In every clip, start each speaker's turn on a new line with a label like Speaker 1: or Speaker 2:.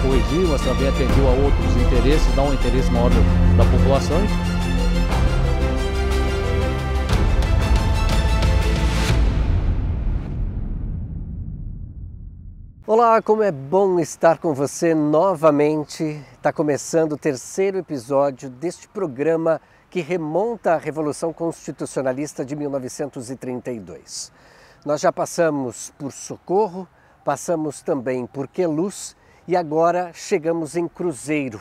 Speaker 1: corrigir, mas também atendeu a outros interesses, dá um interesse maior da população.
Speaker 2: Olá, como é bom estar com você novamente. Está começando o terceiro episódio deste programa que remonta à Revolução Constitucionalista de 1932. Nós já passamos por Socorro, passamos também por Queluz e agora chegamos em Cruzeiro.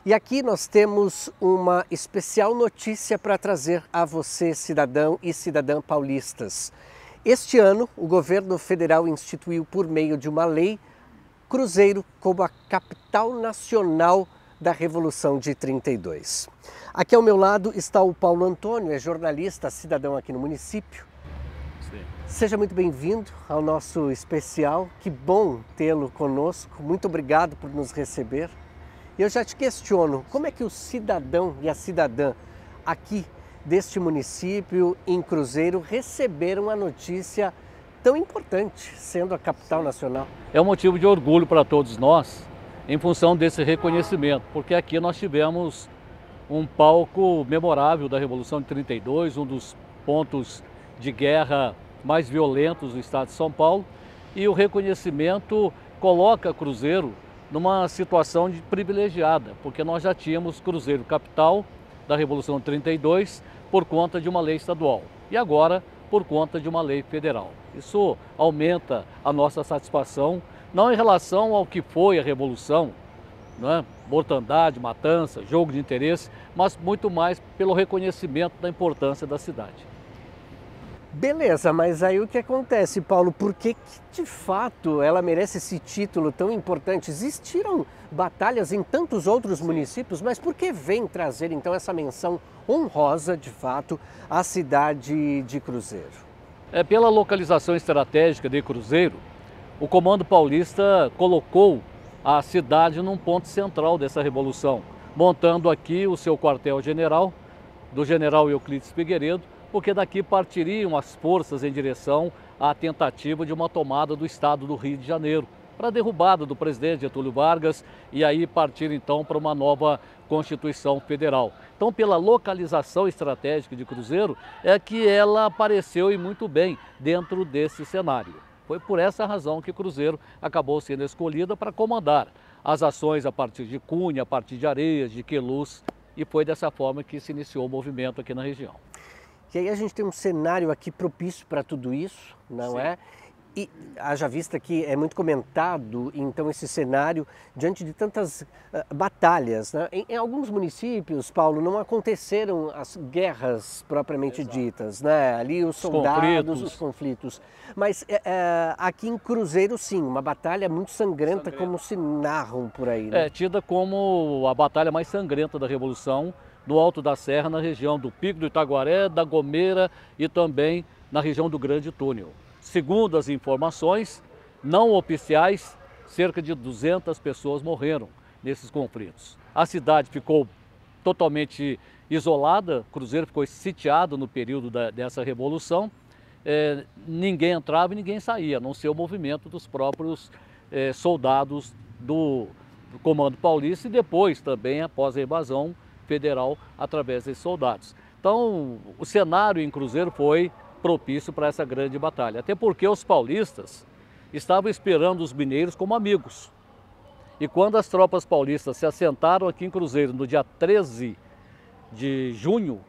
Speaker 2: E aqui nós temos uma especial notícia para trazer a você, cidadão e cidadã paulistas. Este ano, o governo federal instituiu por meio de uma lei Cruzeiro como a capital nacional da Revolução de 32. Aqui ao meu lado está o Paulo Antônio, é jornalista, cidadão aqui no município.
Speaker 1: Sim.
Speaker 2: Seja muito bem-vindo ao nosso especial, que bom tê-lo conosco, muito obrigado por nos receber. E eu já te questiono, como é que o cidadão e a cidadã aqui deste município, em Cruzeiro, receberam a notícia tão importante, sendo a capital nacional?
Speaker 1: É um motivo de orgulho para todos nós, em função desse reconhecimento, porque aqui nós tivemos um palco memorável da Revolução de 32, um dos pontos de guerra mais violentos do estado de São Paulo, e o reconhecimento coloca Cruzeiro numa situação privilegiada, porque nós já tínhamos Cruzeiro capital da Revolução de 32 por conta de uma lei estadual e agora por conta de uma lei federal. Isso aumenta a nossa satisfação, não em relação ao que foi a Revolução, né? Mortandade, matança, jogo de interesse, mas muito mais pelo reconhecimento da importância da cidade.
Speaker 2: Beleza, mas aí o que acontece, Paulo? Por que de fato ela merece esse título tão importante? Existiram batalhas em tantos outros municípios, mas por que vem trazer então essa menção honrosa, de fato, à cidade de Cruzeiro?
Speaker 1: Pela localização estratégica de Cruzeiro, o Comando Paulista colocou a cidade num ponto central dessa revolução, montando aqui o seu quartel-general, do general Euclides Figueiredo, porque daqui partiriam as forças em direção à tentativa de uma tomada do estado do Rio de Janeiro, para a derrubada do presidente Getúlio Vargas e aí partir então para uma nova Constituição Federal. Então, pela localização estratégica de Cruzeiro, é que ela apareceu e muito bem dentro desse cenário. Foi por essa razão que Cruzeiro acabou sendo escolhida para comandar as ações a partir de Cunha, a partir de Areias, de Queluz, e foi dessa forma que se iniciou o movimento aqui na região.
Speaker 2: E aí a gente tem um cenário aqui propício para tudo isso, não
Speaker 1: Sim.
Speaker 2: é? E haja vista que é muito comentado, então, esse cenário diante de tantas batalhas, né? Em alguns municípios, Paulo, não aconteceram as guerras propriamente ditas, né? Ali os soldados, os conflitos. Mas aqui em Cruzeiro, sim, uma batalha muito sangrenta, como se narram por aí, né?
Speaker 1: É tida como a batalha mais sangrenta da Revolução, no Alto da Serra, na região do Pico do Itaguaré, da Gomeira e também na região do Grande Túnel. Segundo as informações não oficiais, cerca de 200 pessoas morreram nesses conflitos. A cidade ficou totalmente isolada, Cruzeiro ficou sitiado no período dessa revolução. Ninguém entrava e ninguém saía, a não ser o movimento dos próprios soldados do Comando Paulista e depois também após a invasão federal através desses soldados. Então, o cenário em Cruzeiro foi propício para essa grande batalha, até porque os paulistas estavam esperando os mineiros como amigos. E quando as tropas paulistas se assentaram aqui em Cruzeiro no dia 13 de junho,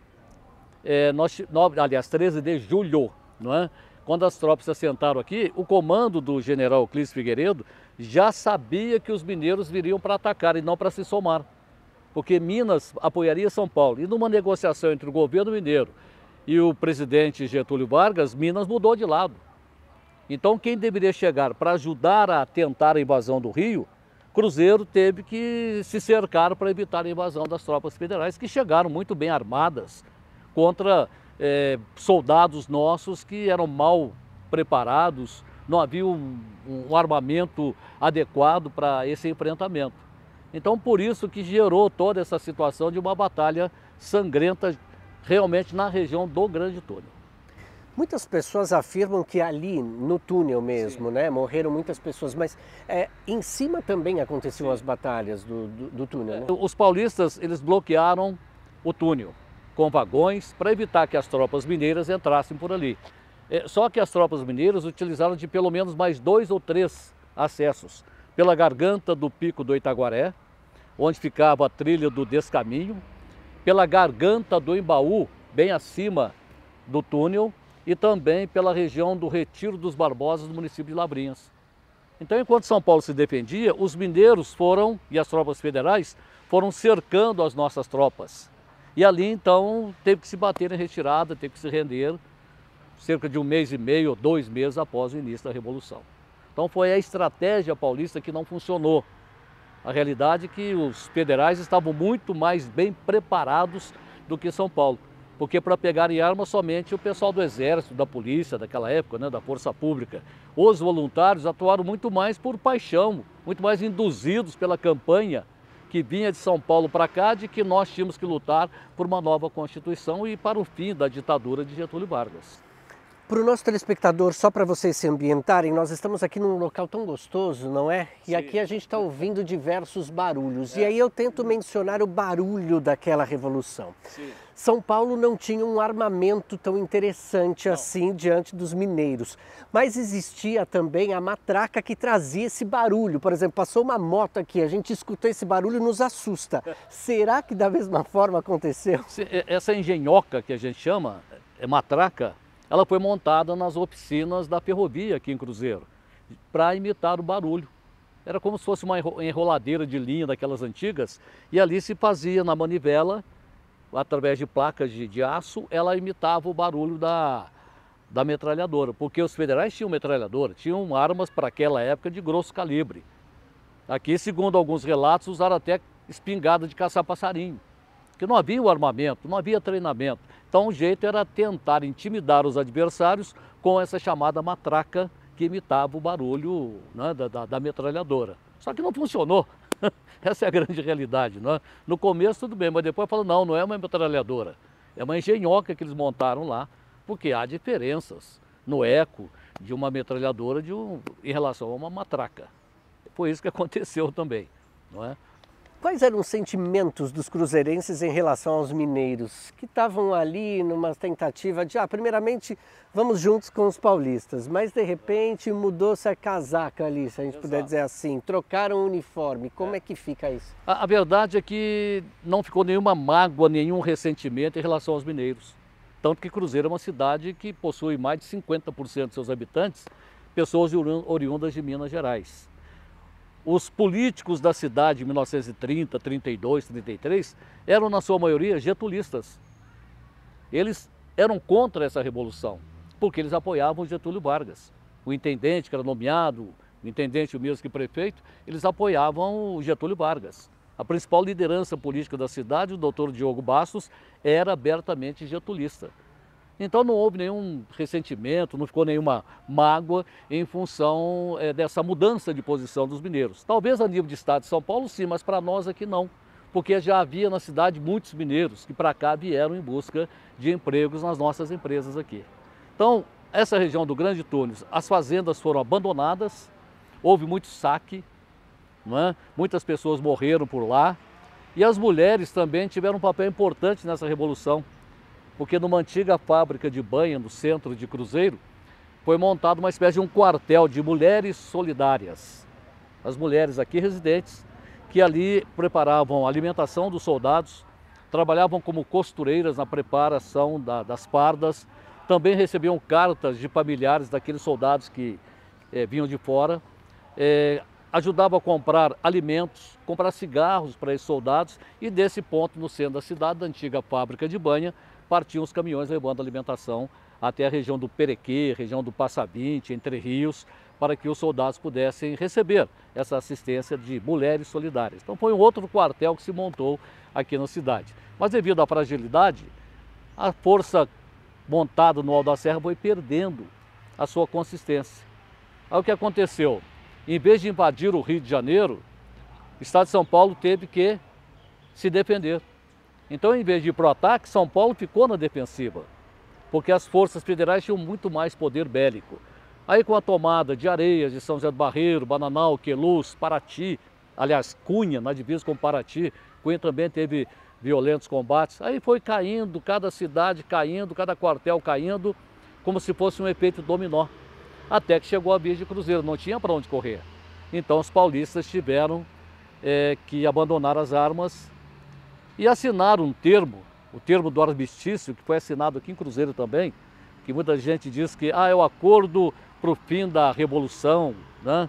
Speaker 1: aliás, 13 de julho, não é? Quando as tropas se assentaram aqui, o comando do general Euclides Figueiredo já sabia que os mineiros viriam para atacar e não para se somar, porque Minas apoiaria São Paulo. E numa negociação entre o governo mineiro e o presidente Getúlio Vargas, Minas mudou de lado. Então quem deveria chegar para ajudar a tentar a invasão do Rio, Cruzeiro teve que se cercar para evitar a invasão das tropas federais, que chegaram muito bem armadas contra soldados nossos que eram mal preparados, não havia um armamento adequado para esse enfrentamento. Então por isso que gerou toda essa situação de uma batalha sangrenta realmente na região do Grande Túnel.
Speaker 2: Muitas pessoas afirmam que ali no túnel mesmo, né, morreram muitas pessoas, mas em cima também aconteciam as batalhas do túnel, né?
Speaker 1: Os paulistas, eles bloquearam o túnel com vagões para evitar que as tropas mineiras entrassem por ali. Só que as tropas mineiras utilizaram de pelo menos mais 2 ou 3 acessos. Pela garganta do Pico do Itaguaré, onde ficava a trilha do Descaminho, pela garganta do Embaú, bem acima do túnel, e também pela região do Retiro dos Barbosas, do município de Lavrinhas. Então, enquanto São Paulo se defendia, os mineiros foram, e as tropas federais, foram cercando as nossas tropas. E ali, então, teve que se bater em retirada, teve que se render, cerca de 1 mês e meio ou 2 meses após o início da Revolução. Então, foi a estratégia paulista que não funcionou. A realidade é que os federais estavam muito mais bem preparados do que São Paulo. Porque para pegarem armas somente o pessoal do Exército, da Polícia, daquela época, né, da Força Pública. Os voluntários atuaram muito mais por paixão, muito mais induzidos pela campanha que vinha de São Paulo para cá, de que nós tínhamos que lutar por uma nova Constituição e para o fim da ditadura de Getúlio Vargas.
Speaker 2: Para o nosso telespectador, só para vocês se ambientarem, nós estamos aqui num local tão gostoso, não é? E aqui a gente está ouvindo diversos barulhos. E aí eu tento mencionar o barulho daquela revolução.
Speaker 1: Sim.
Speaker 2: São Paulo não tinha um armamento tão interessante assim diante dos mineiros. Mas existia também a matraca que trazia esse barulho. Por exemplo, passou uma moto aqui, a gente escutou esse barulho e nos assusta. Será que da mesma forma aconteceu?
Speaker 1: Essa engenhoca que a gente chama, matraca, ela foi montada nas oficinas da ferrovia aqui em Cruzeiro, para imitar o barulho. Era como se fosse uma enroladeira de linha daquelas antigas, e ali se fazia na manivela, através de placas de aço, ela imitava o barulho da metralhadora, porque os federais tinham metralhadora, tinham armas para aquela época de grosso calibre. Aqui, segundo alguns relatos, usaram até espingarda de caçar passarinho, porque não havia o armamento, não havia treinamento. Então o jeito era tentar intimidar os adversários com essa chamada matraca que imitava o barulho, né, da metralhadora. Só que não funcionou. Essa é a grande realidade. Né? No começo tudo bem, mas depois falou, não é uma metralhadora. É uma engenhoca que eles montaram lá, porque há diferenças no eco de uma metralhadora em relação a uma matraca. Foi isso que aconteceu também. Não é?
Speaker 2: Quais eram os sentimentos dos cruzeirenses em relação aos mineiros, que estavam ali numa tentativa de, primeiramente, vamos juntos com os paulistas, mas de repente mudou-se a casaca ali, se a gente puder dizer assim, trocaram o uniforme, como é que fica isso?
Speaker 1: A verdade é que não ficou nenhuma mágoa, nenhum ressentimento em relação aos mineiros. Tanto que Cruzeiro é uma cidade que possui mais de 50% de seus habitantes, pessoas oriundas de Minas Gerais. Os políticos da cidade em 1930, 32, 33 eram na sua maioria getulistas. Eles eram contra essa revolução, porque eles apoiavam Getúlio Vargas. O intendente que era nomeado, o intendente, o mesmo que prefeito, eles apoiavam o Getúlio Vargas. A principal liderança política da cidade, o doutor Diogo Bastos, era abertamente getulista. Então não houve nenhum ressentimento, não ficou nenhuma mágoa em função dessa mudança de posição dos mineiros. Talvez a nível de estado de São Paulo sim, mas para nós aqui não, porque já havia na cidade muitos mineiros que para cá vieram em busca de empregos nas nossas empresas aqui. Então, essa região do Grande Túnel, as fazendas foram abandonadas, houve muito saque, não é? Muitas pessoas morreram por lá, e as mulheres também tiveram um papel importante nessa revolução. Porque numa antiga fábrica de banha no centro de Cruzeiro, foi montado uma espécie de um quartel de mulheres solidárias. As mulheres aqui residentes, que ali preparavam a alimentação dos soldados, trabalhavam como costureiras na preparação das fardas, também recebiam cartas de familiares daqueles soldados que vinham de fora, ajudavam a comprar alimentos, comprar cigarros para esses soldados, e desse ponto, no centro da cidade, da antiga fábrica de banha, partiam os caminhões levando alimentação até a região do Perequê, região do Passa 20, Entre Rios, para que os soldados pudessem receber essa assistência de mulheres solidárias. Então foi um outro quartel que se montou aqui na cidade. Mas devido à fragilidade, a força montada no Alto da Serra foi perdendo a sua consistência. Aí o que aconteceu? Em vez de invadir o Rio de Janeiro, o estado de São Paulo teve que se defender. Então, em vez de ir para o ataque, São Paulo ficou na defensiva. porque as forças federais tinham muito mais poder bélico. Aí com a tomada de Areias, de São José do Barreiro, Bananal, Queluz, Paraty, aliás, Cunha, na divisa com Paraty, Cunha também teve violentos combates, aí foi caindo, cada cidade caindo, cada quartel caindo, como se fosse um efeito dominó, até que chegou a via de Cruzeiro, não tinha para onde correr. Então os paulistas tiveram que abandonar as armas e assinar um termo, o termo do armistício, que foi assinado aqui em Cruzeiro também, que muita gente diz que é o acordo para o fim da Revolução, né?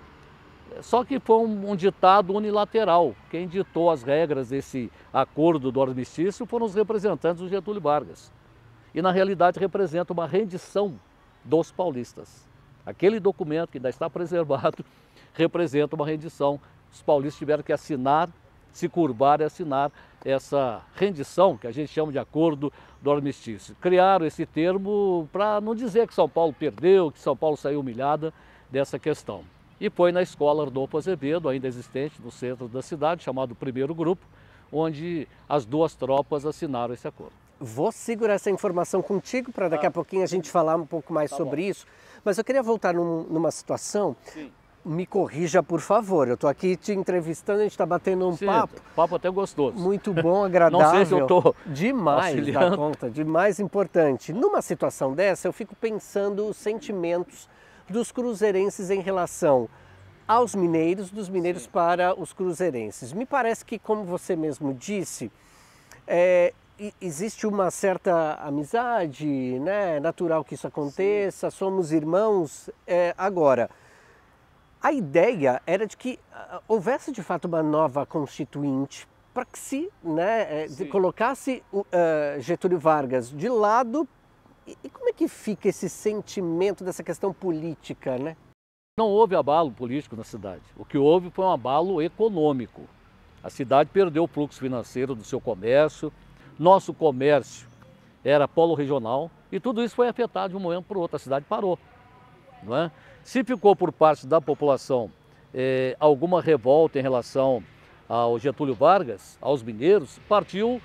Speaker 1: Só que foi um ditado unilateral. Quem ditou as regras desse acordo do armistício foram os representantes do Getúlio Vargas. E na realidade representa uma rendição dos paulistas. Aquele documento que ainda está preservado representa uma rendição. Os paulistas tiveram que assinar, se curvar e assinar essa rendição, que a gente chama de acordo do armistício. Criaram esse termo para não dizer que São Paulo perdeu, que São Paulo saiu humilhada dessa questão. E foi na escola Arnolfo Azevedo, ainda existente no centro da cidade, chamado Primeiro Grupo, onde as duas tropas assinaram esse acordo.
Speaker 2: Vou segurar essa informação contigo para daqui a pouquinho a gente falar um pouco mais sobre isso. Mas eu queria voltar numa situação. Sim. Me corrija, por favor. Eu estou aqui te entrevistando, a gente está batendo um papo.
Speaker 1: Papo até gostoso.
Speaker 2: Muito bom, agradável.
Speaker 1: Não sei se eu estou
Speaker 2: demais da conta, demais importante. Numa situação dessa, eu fico pensando os sentimentos dos cruzeirenses em relação aos mineiros, dos mineiros Sim. para os cruzeirenses. Me parece que, como você mesmo disse, existe uma certa amizade, né? Natural que isso aconteça, Sim. somos irmãos. Agora, a ideia era de que houvesse de fato uma nova constituinte para que se colocasse Getúlio Vargas de lado. E como é que fica esse sentimento dessa questão política, né?
Speaker 1: Não houve abalo político na cidade. O que houve foi um abalo econômico. A cidade perdeu o fluxo financeiro do seu comércio, nosso comércio era polo regional e tudo isso foi afetado de um momento para o outro. A cidade parou, não é? Se ficou por parte da população alguma revolta em relação ao Getúlio Vargas, aos mineiros, partiu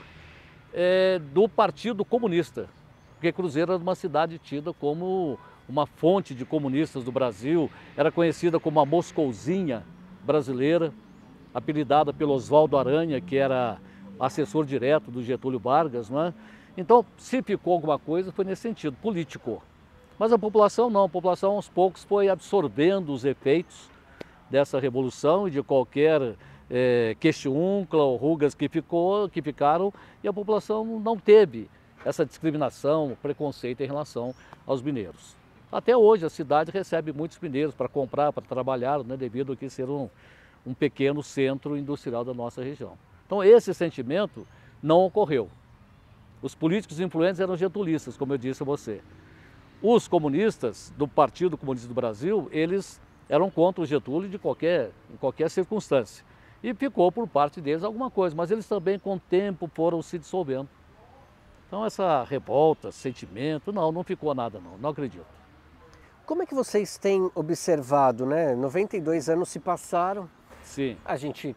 Speaker 1: do Partido Comunista. Porque Cruzeiro era uma cidade tida como uma fonte de comunistas do Brasil, era conhecida como a Moscouzinha brasileira, apelidada pelo Oswaldo Aranha, que era assessor direto do Getúlio Vargas, não é? Então, se ficou alguma coisa, foi nesse sentido, político. Mas a população não, a população aos poucos foi absorvendo os efeitos dessa revolução e de qualquer queixúncula ou rugas que ficaram, e a população não teve essa discriminação, preconceito em relação aos mineiros. Até hoje a cidade recebe muitos mineiros para comprar, para trabalhar, né, devido a que ser um pequeno centro industrial da nossa região. Então esse sentimento não ocorreu. Os políticos influentes eram getulistas, como eu disse a você. Os comunistas do Partido Comunista do Brasil, eles eram contra o Getúlio em qualquer circunstância. E ficou por parte deles alguma coisa, mas eles também com o tempo foram se dissolvendo. Então essa revolta, sentimento, não ficou nada não acredito.
Speaker 2: Como é que vocês têm observado, né? 92 anos se passaram.
Speaker 1: Sim.
Speaker 2: A gente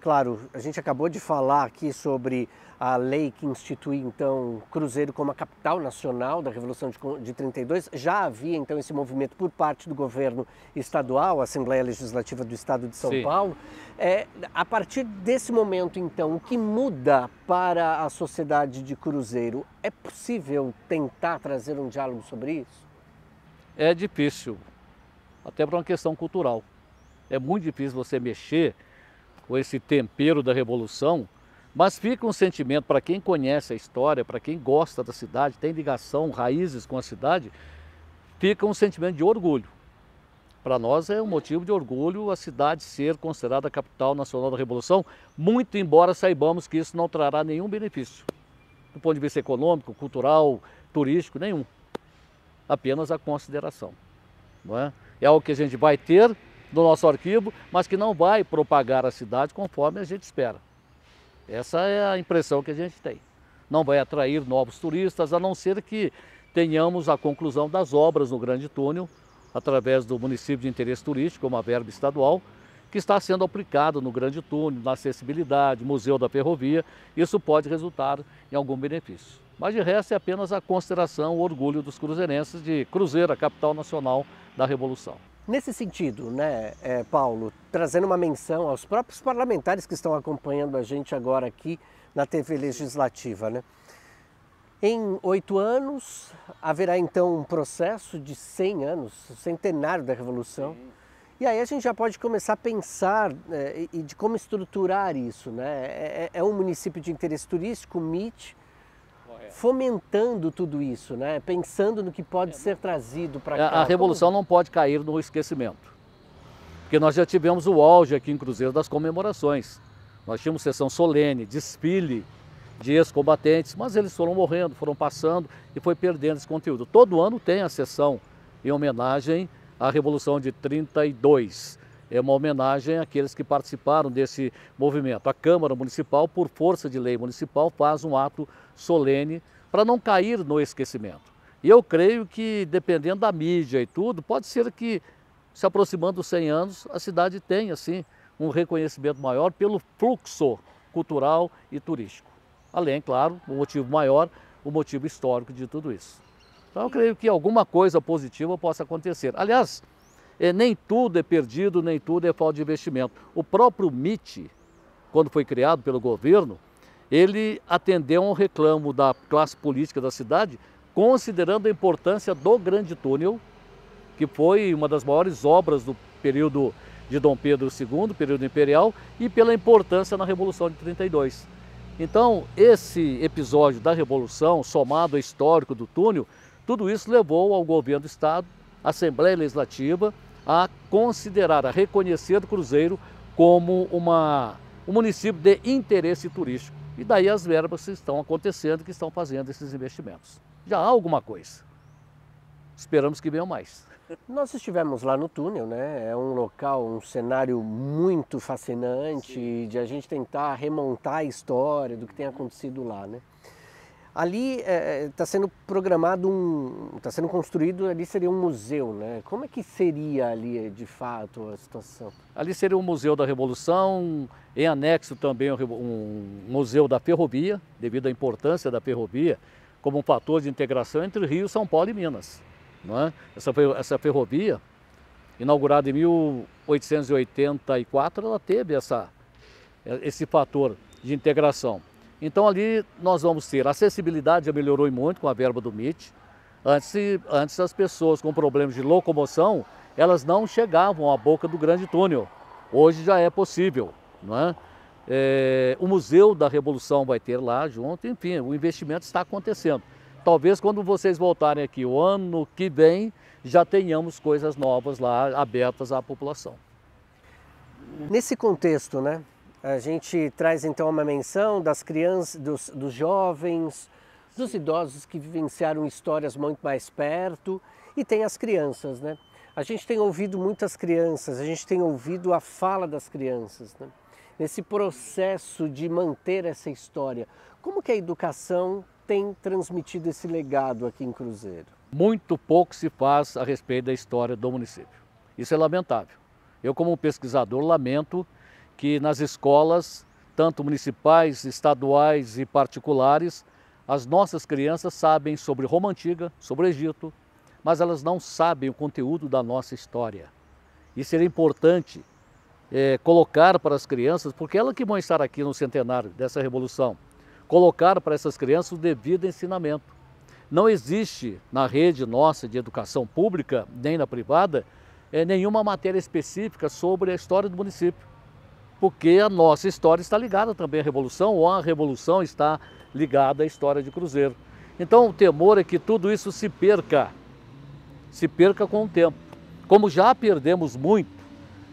Speaker 2: acabou de falar aqui sobre a lei que institui, então, Cruzeiro como a capital nacional da Revolução de 32. Já havia, então, esse movimento por parte do governo estadual, a Assembleia Legislativa do Estado de São
Speaker 1: Sim.
Speaker 2: Paulo. A partir desse momento, então, o que muda para a sociedade de Cruzeiro? É possível tentar trazer um diálogo sobre isso?
Speaker 1: É difícil, até por uma questão cultural. É muito difícil você mexer com esse tempero da Revolução, mas fica um sentimento para quem conhece a história, para quem gosta da cidade, tem ligação, raízes com a cidade, fica um sentimento de orgulho. Para nós é um motivo de orgulho a cidade ser considerada a capital nacional da Revolução, muito embora saibamos que isso não trará nenhum benefício, do ponto de vista econômico, cultural, turístico, nenhum. Apenas a consideração, não é? É algo que a gente vai ter do nosso arquivo, mas que não vai propagar a cidade conforme a gente espera. Essa é a impressão que a gente tem. Não vai atrair novos turistas, a não ser que tenhamos a conclusão das obras no Grande Túnel, através do município de interesse turístico, uma verba estadual, que está sendo aplicada no Grande Túnel, na acessibilidade, Museu da Ferrovia. Isso pode resultar em algum benefício. Mas de resto é apenas a consideração, o orgulho dos cruzeirenses de Cruzeiro, a capital nacional da Revolução.
Speaker 2: Nesse sentido, né, Paulo, trazendo uma menção aos próprios parlamentares que estão acompanhando a gente agora aqui na TV Legislativa, né? Em 8 anos, haverá então um processo de 100 anos, o centenário da Revolução. Sim. E aí a gente já pode começar a pensar e de como estruturar isso, né? É um município de interesse turístico, o MIT, fomentando tudo isso, né? Pensando no que pode ser trazido para cá.
Speaker 1: A Revolução não pode cair no esquecimento, porque nós já tivemos o auge aqui em Cruzeiro das comemorações. Nós tínhamos sessão solene, desfile de ex-combatentes, mas eles foram morrendo, foram passando e foi perdendo esse conteúdo. Todo ano tem a sessão em homenagem à Revolução de 32. É uma homenagem àqueles que participaram desse movimento. A Câmara Municipal, por força de lei municipal, faz um ato solene para não cair no esquecimento. E eu creio que, dependendo da mídia e tudo, pode ser que, se aproximando dos 100 anos, a cidade tenha, assim, um reconhecimento maior pelo fluxo cultural e turístico. Além, claro, o motivo maior, o motivo histórico de tudo isso. Então eu creio que alguma coisa positiva possa acontecer. Aliás, nem tudo é perdido, nem tudo é falta de investimento. O próprio MIT, quando foi criado pelo governo, ele atendeu a um reclamo da classe política da cidade, considerando a importância do Grande Túnel, que foi uma das maiores obras do período de Dom Pedro II, período imperial, e pela importância na Revolução de 32. Então, esse episódio da Revolução, somado ao histórico do túnel, tudo isso levou ao governo do Estado, à Assembleia Legislativa, a considerar, a reconhecer o Cruzeiro como um município de interesse turístico. E daí as verbas que estão acontecendo, que estão fazendo esses investimentos. Já há alguma coisa. Esperamos que venham mais.
Speaker 2: Nós estivemos lá no túnel, né? É um local, um cenário muito fascinante. Sim. De a gente tentar remontar a história do que tem acontecido lá, né? Ali está sendo programado está sendo construído, ali seria um museu, né? Como é que seria ali, de fato, a situação?
Speaker 1: Ali seria um museu da Revolução, em anexo também um museu da ferrovia, devido à importância da ferrovia, como um fator de integração entre Rio, São Paulo e Minas. Não é? Essa ferrovia, inaugurada em 1884, ela teve esse fator de integração. Então ali nós vamos ter, a acessibilidade já melhorou muito com a verba do MIT. Antes as pessoas com problemas de locomoção, elas não chegavam à boca do Grande Túnel. Hoje já é possível, não é? O Museu da Revolução vai ter lá junto, enfim, o investimento está acontecendo. Talvez quando vocês voltarem aqui o ano que vem, já tenhamos coisas novas lá abertas à população.
Speaker 2: Nesse contexto, né? A gente traz então uma menção das crianças, dos jovens, dos idosos que vivenciaram histórias muito mais perto, e tem as crianças, né? A gente tem ouvido muitas crianças, a gente tem ouvido a fala das crianças, né? Nesse processo de manter essa história, como que a educação tem transmitido esse legado aqui em Cruzeiro?
Speaker 1: Muito pouco se faz a respeito da história do município. Isso é lamentável. Eu, como pesquisador, lamento que nas escolas, tanto municipais, estaduais e particulares, as nossas crianças sabem sobre Roma Antiga, sobre o Egito, mas elas não sabem o conteúdo da nossa história. E seria importante colocar para as crianças, porque elas que vão estar aqui no centenário dessa Revolução, colocar para essas crianças o devido ensinamento. Não existe na rede nossa de educação pública, nem na privada, nenhuma matéria específica sobre a história do município, porque a nossa história está ligada também à Revolução, ou a Revolução está ligada à história de Cruzeiro. Então o temor é que tudo isso se perca com o tempo, como já perdemos muito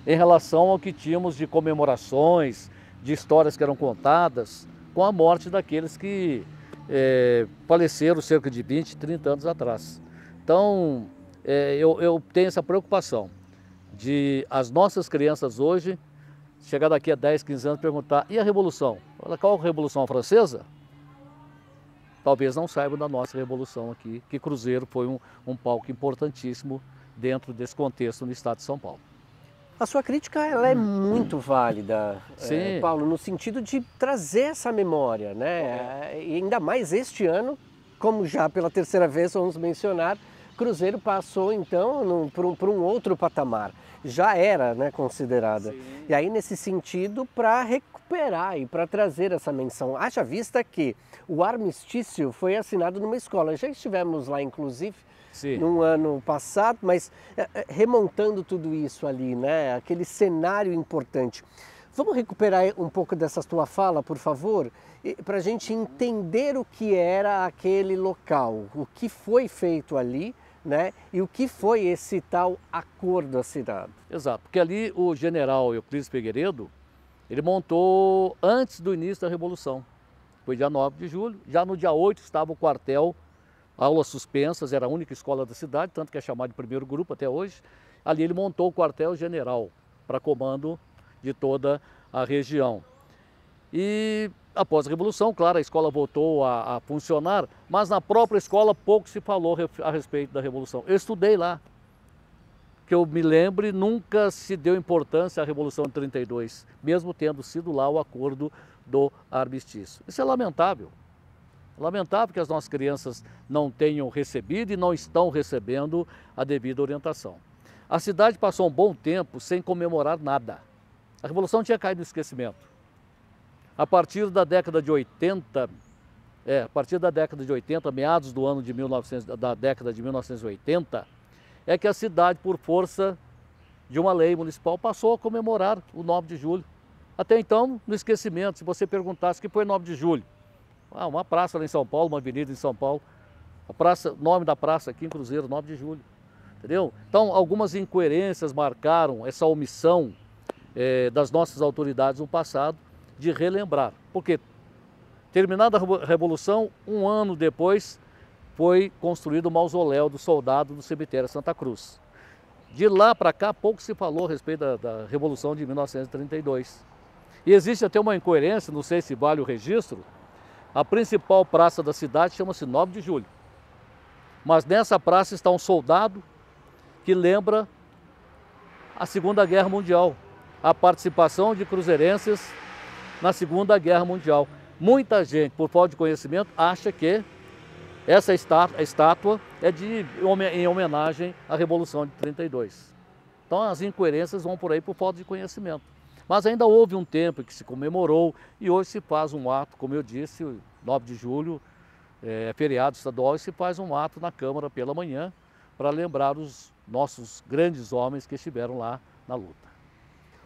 Speaker 1: em relação ao que tínhamos de comemorações, de histórias que eram contadas, com a morte daqueles que faleceram cerca de 20, 30 anos atrás. Então, eu tenho essa preocupação de as nossas crianças hoje, chegar daqui a 10, 15 anos, perguntar, e a Revolução? Qual a Revolução Francesa? Talvez não saibam da nossa Revolução aqui, que Cruzeiro foi um palco importantíssimo dentro desse contexto no estado de São Paulo.
Speaker 2: A sua crítica ela é muito válida, Paulo, no sentido de trazer essa memória, né? E ainda mais este ano, como já pela terceira vez vamos mencionar, Cruzeiro passou então para um outro patamar. Já era, né, considerada.
Speaker 1: Sim.
Speaker 2: E aí nesse sentido, para recuperar e para trazer essa menção, haja vista que o armistício foi assinado numa escola. Já estivemos lá, inclusive,
Speaker 1: Sim.
Speaker 2: no ano passado, mas remontando tudo isso ali, né, aquele cenário importante. Vamos recuperar um pouco dessa tua fala, por favor, para a gente entender o que era aquele local, o que foi feito ali, né, e o que foi esse tal acordo assinado.
Speaker 1: Exato, porque ali o general Euclides Figueiredo, ele montou antes do início da Revolução. Foi dia 9 de julho, já no dia 8 estava o quartel, aulas suspensas, era a única escola da cidade, tanto que é chamado de primeiro grupo até hoje. Ali ele montou o quartel-general para comando de toda a região. E após a Revolução, claro, a escola voltou a funcionar, mas na própria escola pouco se falou a respeito da Revolução. Eu estudei lá, que eu me lembre, nunca se deu importância à Revolução de 32, mesmo tendo sido lá o acordo do armistício. Isso é lamentável. Lamentável que as nossas crianças não tenham recebido e não estão recebendo a devida orientação. A cidade passou um bom tempo sem comemorar nada. A Revolução tinha caído no esquecimento. A partir da década de 80, meados do ano de 1900, da década de 1980, é que a cidade, por força de uma lei municipal, passou a comemorar o 9 de julho. Até então, no esquecimento, se você perguntasse o que foi 9 de julho, uma praça lá em São Paulo, uma avenida em São Paulo, nome da praça aqui em Cruzeiro, 9 de julho, entendeu? Então, algumas incoerências marcaram essa omissão das nossas autoridades no passado, de relembrar, porque terminada a Revolução, um ano depois foi construído o mausoléu do soldado do cemitério Santa Cruz. De lá para cá pouco se falou a respeito da Revolução de 1932. E existe até uma incoerência, não sei se vale o registro, a principal praça da cidade chama-se 9 de julho. Mas nessa praça está um soldado que lembra a Segunda Guerra Mundial, a participação de cruzeirenses na Segunda Guerra Mundial. Muita gente, por falta de conhecimento, acha que essa estátua é em homenagem à Revolução de 32. Então as incoerências vão por aí por falta de conhecimento. Mas ainda houve um tempo em que se comemorou e hoje se faz um ato, como eu disse, 9 de julho é feriado estadual e se faz um ato na Câmara pela manhã para lembrar os nossos grandes homens que estiveram lá na luta.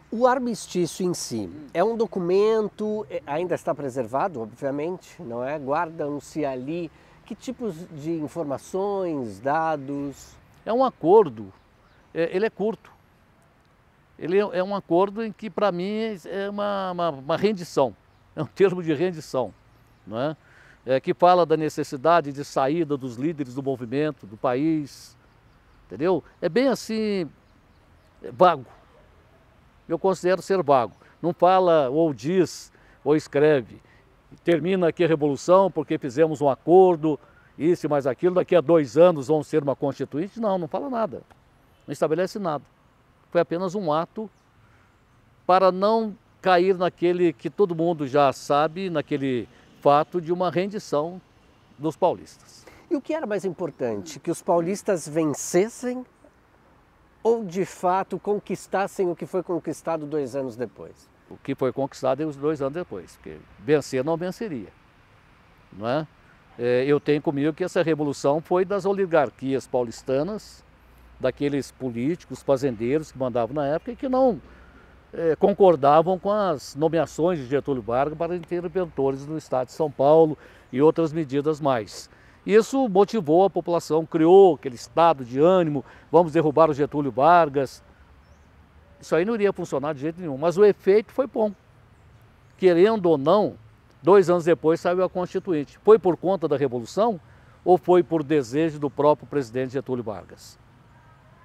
Speaker 2: O armistício em si é um documento, ainda está preservado, obviamente, não é? Guardam-se ali que tipos de informações, dados?
Speaker 1: É um acordo, ele é curto. Ele é um acordo em que, para mim, é uma rendição, é um termo de rendição, não é? Que fala da necessidade de saída dos líderes do movimento, do país, entendeu? É bem assim, vago. Eu considero ser vago. Não fala ou diz ou escreve, termina aqui a Revolução porque fizemos um acordo, isso e mais aquilo, daqui a 2 anos vão ser uma constituinte. Não, não fala nada, não estabelece nada. Foi apenas um ato para não cair naquele que todo mundo já sabe, naquele fato de uma rendição dos paulistas.
Speaker 2: E o que era mais importante? Que os paulistas vencessem ou de fato conquistassem o que foi conquistado 2 anos depois?
Speaker 1: O que foi conquistado 2 anos depois, porque vencer não venceria, não é? Eu tenho comigo que essa revolução foi das oligarquias paulistanas, daqueles políticos, fazendeiros que mandavam na época e que não concordavam com as nomeações de Getúlio Vargas para interventores no estado de São Paulo e outras medidas mais. Isso motivou a população, criou aquele estado de ânimo, vamos derrubar o Getúlio Vargas. Isso aí não iria funcionar de jeito nenhum, mas o efeito foi bom. Querendo ou não, 2 anos depois saiu a Constituinte. Foi por conta da Revolução ou foi por desejo do próprio presidente Getúlio Vargas?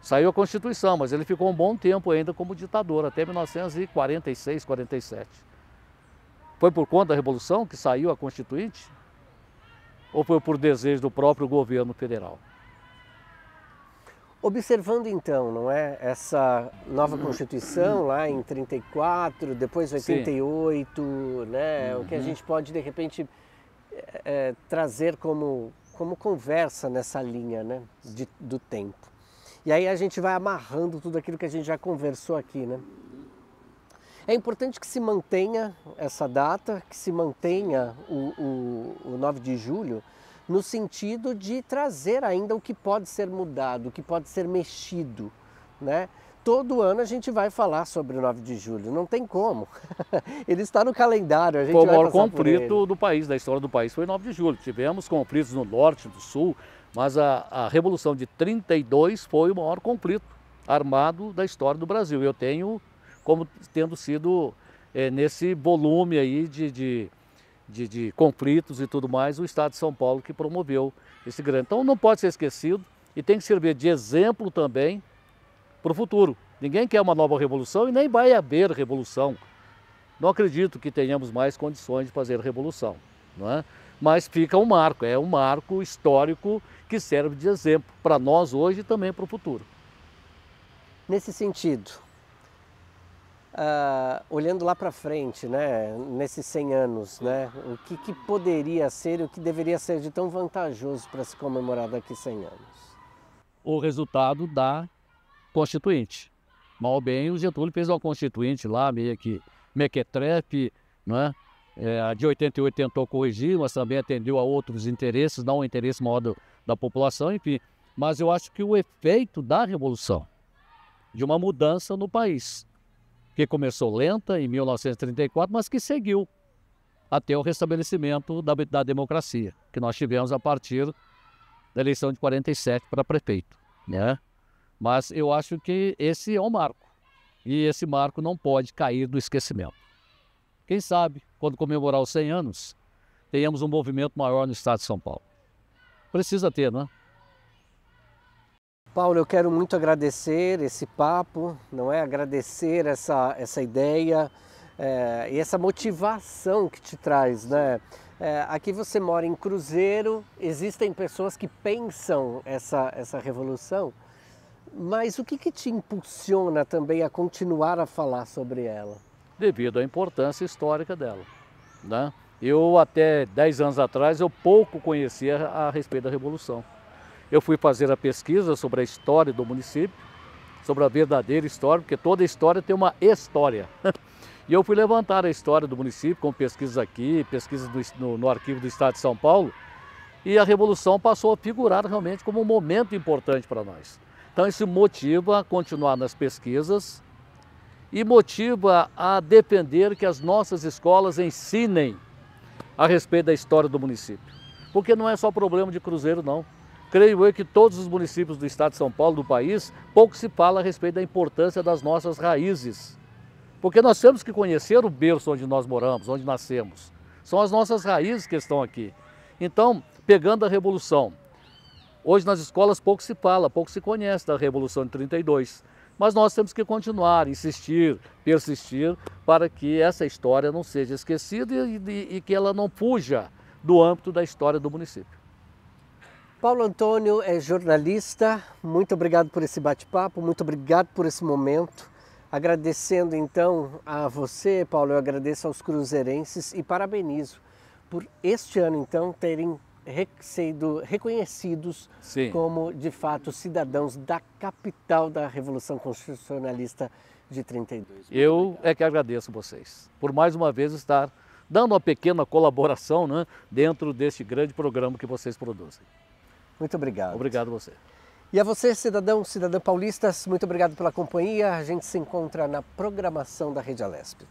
Speaker 1: Saiu a Constituição, mas ele ficou um bom tempo ainda como ditador, até 1946, 47. Foi por conta da Revolução que saiu a Constituinte? Ou foi por desejo do próprio governo federal?
Speaker 2: Observando então, não é, essa nova Constituição lá em 34, depois 88, né, o que a gente pode de repente trazer como como conversa nessa linha, né, do tempo. E aí a gente vai amarrando tudo aquilo que a gente já conversou aqui, né? É importante que se mantenha essa data, que se mantenha o 9 de julho, no sentido de trazer ainda o que pode ser mudado, o que pode ser mexido, né? Todo ano a gente vai falar sobre o 9 de julho, não tem como. Ele está no calendário, a gente vai passar por ele.
Speaker 1: Foi o maior conflito do país, da história do país, foi 9 de julho. Tivemos conflitos no norte, no sul, mas a Revolução de 32 foi o maior conflito armado da história do Brasil. Eu tenho como tendo sido nesse volume aí de conflitos e tudo mais, o Estado de São Paulo que promoveu esse grande. Então não pode ser esquecido e tem que servir de exemplo também para o futuro. Ninguém quer uma nova revolução e nem vai haver revolução. Não acredito que tenhamos mais condições de fazer revolução, não é? Mas fica um marco, é um marco histórico que serve de exemplo para nós hoje e também para o futuro.
Speaker 2: Nesse sentido, olhando lá para frente, né, nesses 100 anos, né, o que poderia ser e o que deveria ser de tão vantajoso para se comemorar daqui 100 anos?
Speaker 1: O resultado da Constituinte. Mal ou bem, o Getúlio fez uma Constituinte lá, meio que mequetrefe, não é? A de 88 tentou corrigir, mas também atendeu a outros interesses, não o interesse maior da população, enfim. Mas eu acho que o efeito da Revolução, de uma mudança no país, que começou lenta em 1934, mas que seguiu até o restabelecimento da democracia, que nós tivemos a partir da eleição de 47 para prefeito, né? Mas eu acho que esse é um marco, e esse marco não pode cair no esquecimento. Quem sabe, quando comemorar os 100 anos, tenhamos um movimento maior no estado de São Paulo. Precisa ter, né?
Speaker 2: Paulo, eu quero muito agradecer esse papo, não é? Agradecer essa ideia e essa motivação que te traz, né? Aqui você mora em Cruzeiro, existem pessoas que pensam essa revolução, mas o que te impulsiona também a continuar a falar sobre ela?
Speaker 1: Devido à importância histórica dela, né? Eu até 10 anos atrás eu pouco conhecia a respeito da Revolução. Eu fui fazer a pesquisa sobre a história do município, sobre a verdadeira história, porque toda história tem uma história. E eu fui levantar a história do município com pesquisas aqui, pesquisas no arquivo do Estado de São Paulo, e a Revolução passou a figurar realmente como um momento importante para nós. Então isso motiva a continuar nas pesquisas e motiva a defender que as nossas escolas ensinem a respeito da história do município. Porque não é só problema de Cruzeiro, não. Creio eu que todos os municípios do estado de São Paulo, do país, pouco se fala a respeito da importância das nossas raízes. Porque nós temos que conhecer o berço onde nós moramos, onde nascemos. São as nossas raízes que estão aqui. Então, pegando a Revolução, hoje nas escolas pouco se fala, pouco se conhece da Revolução de 32. Mas nós temos que continuar, insistir, persistir, para que essa história não seja esquecida e que ela não fuja do âmbito da história do município.
Speaker 2: Paulo Antônio é jornalista, muito obrigado por esse bate-papo, muito obrigado por esse momento. Agradecendo então a você, Paulo, eu agradeço aos cruzeirenses e parabenizo por este ano então terem sido reconhecidos
Speaker 1: Sim.
Speaker 2: como, de fato, cidadãos da capital da Revolução Constitucionalista de 32.
Speaker 1: Eu é que agradeço vocês por mais uma vez estar dando uma pequena colaboração, né, dentro deste grande programa que vocês produzem.
Speaker 2: Muito obrigado.
Speaker 1: Obrigado a você.
Speaker 2: E a você, cidadã paulistas, muito obrigado pela companhia. A gente se encontra na programação da Rede Alesp.